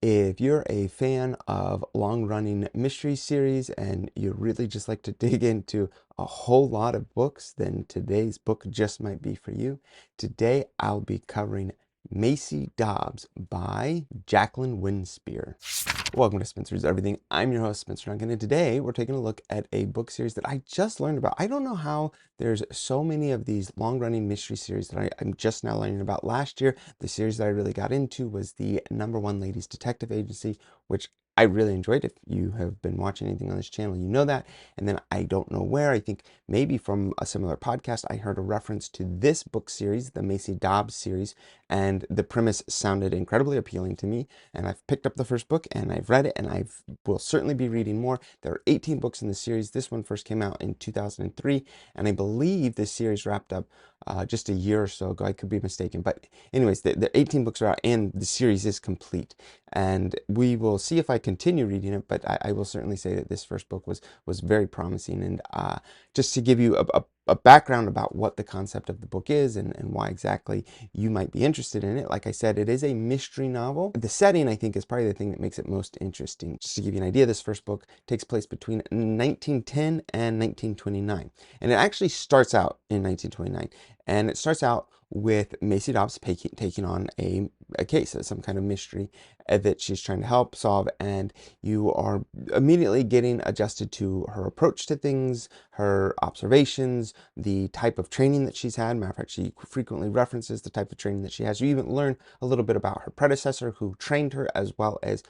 If you're a fan of long-running mystery series and you really just like to dig into a whole lot of books, then today's book just might be for you. Today I'll be covering Maisie Dobbs by Jacqueline Winspear. Welcome to Spencer's Everything. I'm your host, Spencer Duncan, and today we're taking a look at a book series that I just learned about. I don't know how there's so many of these long-running mystery series that I'm just now learning about. Last year, the series that I really got into was the #1 Ladies Detective Agency, which I really enjoyed. If you have been watching anything on this channel, you know that. And then I don't know where, I think maybe from a similar podcast, I heard a reference to this book series, the Maisie Dobbs series, and the premise sounded incredibly appealing to me. And I've picked up the first book and I've read it, and I will certainly be reading more. There are 18 books in the series. This one first came out in 2003, and I believe this series wrapped up just a year or so ago. I could be mistaken, but anyways, the 18 books are out and the series is complete, and we will see if I continue reading it, but I will certainly say that this first book was very promising. And just to give you a background about what the concept of the book is and why exactly you might be interested in it. Like I said, it is a mystery novel. The setting, I think, is probably the thing that makes it most interesting. Just to give you an idea, this first book takes place between 1910 and 1929. And it actually starts out in 1929. And it starts out with Maisie Dobbs taking on a case, some kind of mystery that she's trying to help solve, and you are immediately getting adjusted to her approach to things, her observations, the type of training that she's had. Matter of fact, she frequently references the type of training that she has. You even learn a little bit about her predecessor who trained her, as well as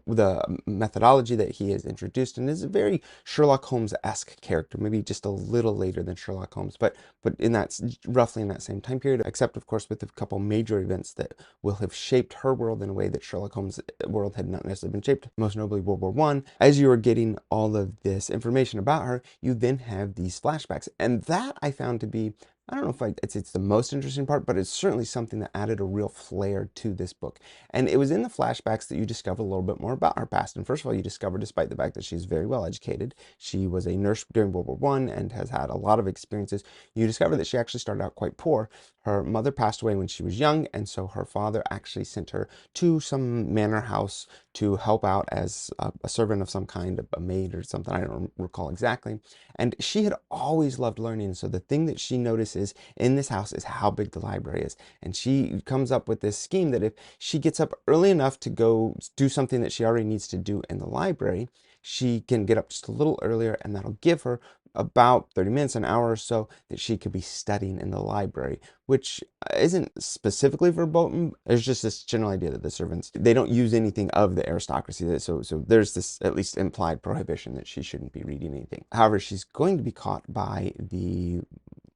the methodology that he has introduced, and is a very Sherlock Holmes-esque character, maybe just a little later than Sherlock Holmes, but in that roughly in that same time period, except of course with a couple major events that will have shaped her world in a way that Sherlock Holmes' world had not necessarily been shaped, most notably World War I. As you are getting all of this information about her, you then have these flashbacks, and that I found to be, I don't know if it's the most interesting part, but it's certainly something that added a real flair to this book. And it was in the flashbacks that you discover a little bit more about her past. And first of all, you discover, despite the fact that she's very well educated, she was a nurse during World War I and has had a lot of experiences, you discover that she actually started out quite poor. Her mother passed away when she was young, and so her father actually sent her to some manor house to help out as a servant of some kind, a maid or something, I don't recall exactly. And she had always loved learning, so the thing that she notices in this house is how big the library is. And she comes up with this scheme that if she gets up early enough to go do something that she already needs to do in the library, she can get up just a little earlier, and that'll give her about 30 minutes, an hour or so, that she could be studying in the library, which isn't specifically verboten. There's just this general idea that the servants, they don't use anything of the aristocracy, so there's this at least implied prohibition that she shouldn't be reading anything. However, she's going to be caught by the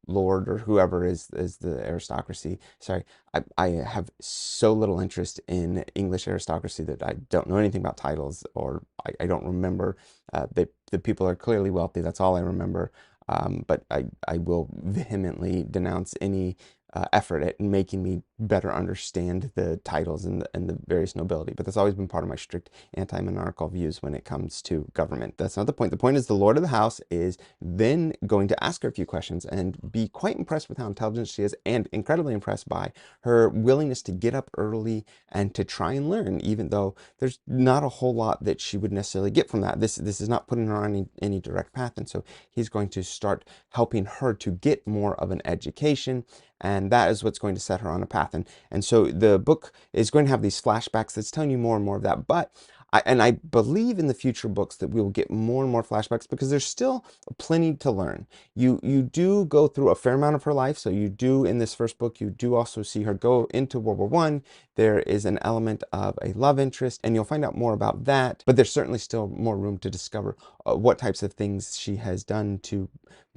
lord or whoever is the aristocracy. Sorry, I have so little interest in English aristocracy that I don't know anything about titles, or I don't remember. The people are clearly wealthy, that's all I remember. But I will vehemently denounce any effort at making me better understand the titles and the various nobility. But that's always been part of my strict anti-monarchical views when it comes to government. That's not the point. The point is the lord of the house is then going to ask her a few questions and be quite impressed with how intelligent she is, and incredibly impressed by her willingness to get up early and to try and learn, even though there's not a whole lot that she would necessarily get from that. This is not putting her on any direct path, and so he's going to start helping her to get more of an education, and that is what's going to set her on a path. And so the book is going to have these flashbacks that's telling you more and more of that. But I believe in the future books that we will get more and more flashbacks, because there's still plenty to learn. You do go through a fair amount of her life. So you do, in this first book, you do also see her go into World War I. There is an element of a love interest, and you'll find out more about that. But there's certainly still more room to discover what types of things she has done to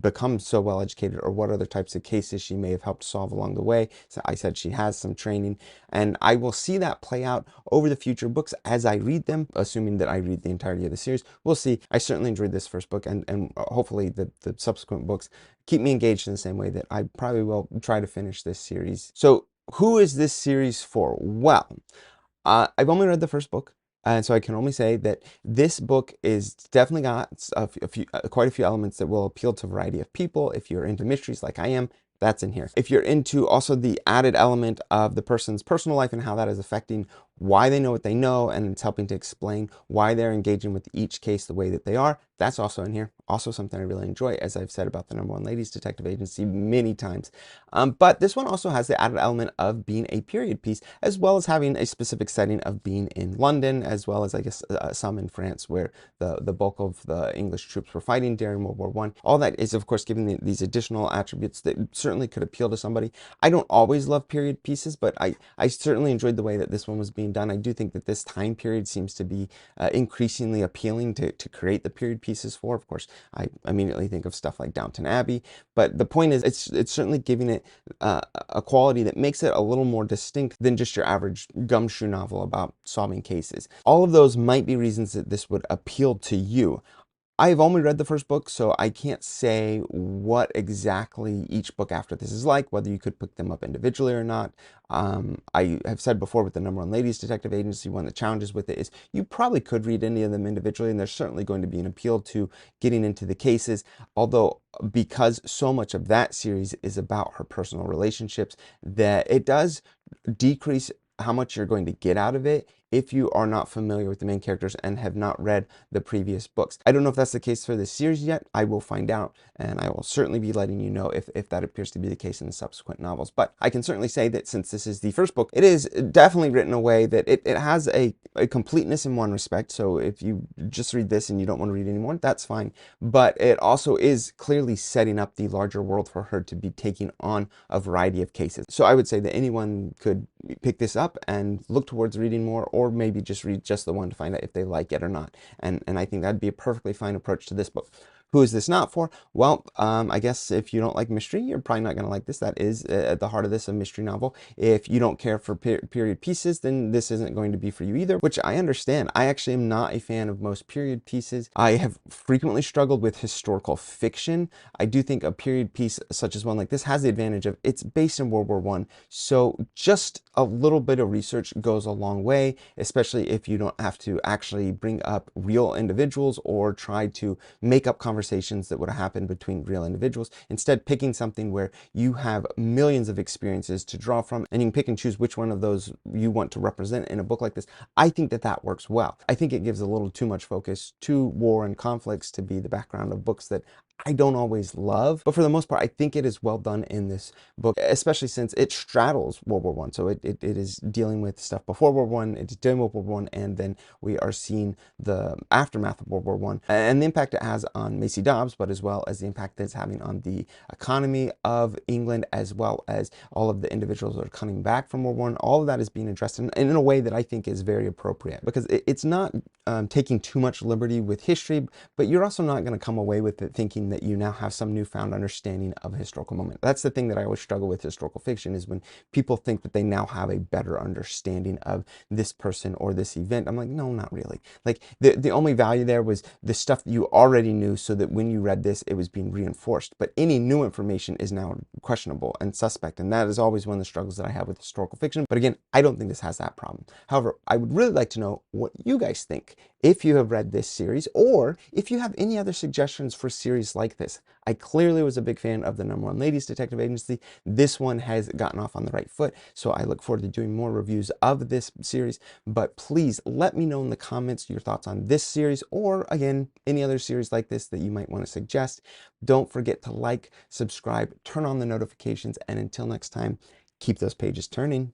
become so well educated, or what other types of cases she may have helped solve along the way. So I said she has some training, and I will see that play out over the future books as I read them, assuming that I read the entirety of the series. We'll see. I certainly enjoyed this first book, and hopefully the subsequent books keep me engaged in the same way that I probably will try to finish this series. So who is this series for? Well, I've only read the first book. And so I can only say that this book is definitely got quite a few elements that will appeal to a variety of people. If you're into mysteries like I am, that's in here. If you're into also the added element of the person's personal life and how that is affecting why they know what they know, and it's helping to explain why they're engaging with each case the way that they are. That's also in here. Also something I really enjoy, as I've said about the #1 Ladies Detective Agency many times. But this one also has the added element of being a period piece, as well as having a specific setting of being in London, as well as, I guess, some in France, where the bulk of the English troops were fighting during World War I. All that is, of course, giving these additional attributes that certainly could appeal to somebody. I don't always love period pieces, but I certainly enjoyed the way that this one was being done. I do think that this time period seems to be increasingly appealing to create the period pieces for. Of course, I immediately think of stuff like Downton Abbey, but the point is, it's certainly giving it a quality that makes it a little more distinct than just your average gumshoe novel about solving cases. All of those might be reasons that this would appeal to you. I've only read the first book, so I can't say what exactly each book after this is like, whether you could pick them up individually or not. I have said before with the #1 Ladies Detective Agency, one of the challenges with it is you probably could read any of them individually, and there's certainly going to be an appeal to getting into the cases, although because so much of that series is about her personal relationships, that it does decrease how much you're going to get out of it if you are not familiar with the main characters and have not read the previous books. I don't know if that's the case for this series yet. I will find out, and I will certainly be letting you know if that appears to be the case in the subsequent novels. But I can certainly say that since this is the first book, it is definitely written in a way that it has a completeness in one respect. So if you just read this and you don't want to read anymore, that's fine. But it also is clearly setting up the larger world for her to be taking on a variety of cases. So I would say that anyone could pick this up and look towards reading more, or maybe just read just the one to find out if they like it or not. And I think that'd be a perfectly fine approach to this book. Who is this not for? Well, I guess if you don't like mystery, you're probably not going to like this. That is at the heart of this, a mystery novel. If you don't care for period pieces, then this isn't going to be for you either, which I understand. I actually am not a fan of most period pieces. I have frequently struggled with historical fiction. I do think a period piece such as one like this has the advantage of it's based in World War I. So just a little bit of research goes a long way, especially if you don't have to actually bring up real individuals or try to make up conversations that would have happened between real individuals. Instead, picking something where you have millions of experiences to draw from, and you can pick and choose which one of those you want to represent in a book like this. I think that works well. I think it gives a little too much focus to war and conflicts to be the background of books that I don't always love, but for the most part, I think it is well done in this book, especially since it straddles World War I. So it is dealing with stuff before World War I, it's dealing with World War I, and then we are seeing the aftermath of World War I and the impact it has on Maisie Dobbs, but as well as the impact that it's having on the economy of England, as well as all of the individuals that are coming back from World War I. All of that is being addressed in a way that I think is very appropriate, because it's not taking too much liberty with history, but you're also not going to come away with it thinking that you now have some newfound understanding of a historical moment. That's the thing that I always struggle with historical fiction, is when people think that they now have a better understanding of this person or this event. I'm like, no, not really. Like the only value there was the stuff that you already knew, so that when you read this, it was being reinforced. But any new information is now questionable and suspect, and that is always one of the struggles that I have with historical fiction. But again, I don't think this has that problem. However, I would really like to know what you guys think, if you have read this series, or if you have any other suggestions for series like this. I clearly was a big fan of the #1 Ladies Detective Agency. This one has gotten off on the right foot, so I look forward to doing more reviews of this series. But please let me know in the comments your thoughts on this series, or again, any other series like this that you might want to suggest. Don't forget to like, subscribe, turn on the notifications, and until next time, keep those pages turning.